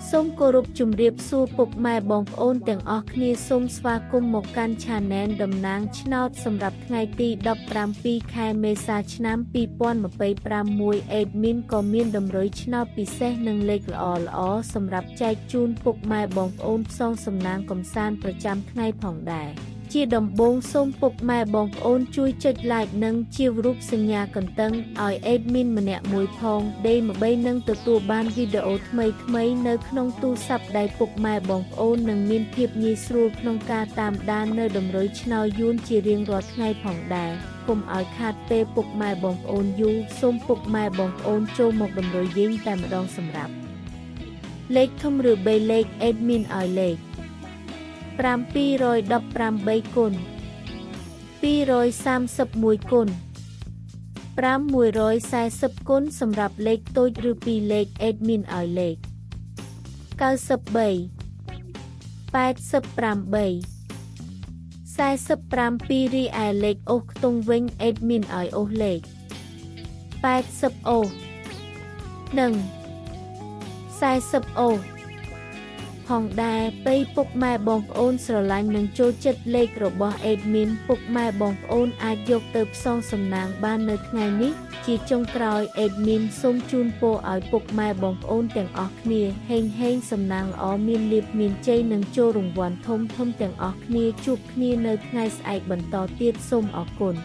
សូមគោរពជម្រាបសួរពុកម៉ែបងប្អូនទាំងអស់គ្នាសូមស្វាគមន៍មកកាន់ Channel តំណាងឆ្នោតសម្រាប់ថ្ងៃទី17 ខែមេសាឆ្នាំ2026 Admin ក៏មានតម្រុយឆ្នោតពិសេសនិងលេខល្អៗសម្រាប់ចែកជូនពុកម៉ែបងប្អូនផ្សងសំណាងកំសាន្តប្រចាំថ្ងៃផងដែរជាដំបូងសូមពុកម៉ែបងប្អូនជួយចុច like និងជារូបសញ្ញាកន្ទឹងឲ្យ admin ម្នាក់មួយផងដើម្បីនឹងទទួលបានវីដេអូថ្មីៗនៅក្នុងទូរស័ព្ទដៃពុកម៉ែបងប្អូននិងមានភាពងាយស្រួលក្នុងការតាមដាននៅតម្រុយឆ្នោតយួនជារៀងរាល់ថ្ងៃផងដែរកុំឲ្យខាតពេលពុកម៉ែបងប្អូនយូរសូមពុកម៉ែបងប្អូនចូលមកតម្រុយយើងតែម្ដងសម្រាប់លេខធំឬ3លេខ admin ឲ្យលេខ718គុណ231គុណ640គុណសម្រាប់លេខតូចឬ2លេខ admin ឲ្យលេខ93 88 47រីឯលេខអូសខ្ទង់វិញ admin ឲ្យអូសលេខ80អូសនិង40អូសផងដែរពេលពុកម៉ែបងប្អូនស្រឡាញ់និងចូលចិត្តលេខរបស់ admin ពុកម៉ែបងប្អូនអាចយកទៅផ្សងសំណាងបាននៅថ្ងៃនេះជាចុងក្រោយ admin សូមជូនពរឲ្យពុកម៉ែបងប្អូនទាំងអស់គ្នាហេងសំណាងល្អមានលាភមានជ័យនិងចូលរង្វាន់ធំទាំងអស់គ្នាជួបគ្នានៅថ្ងៃស្អែកបន្តទៀតសូមអរគុណ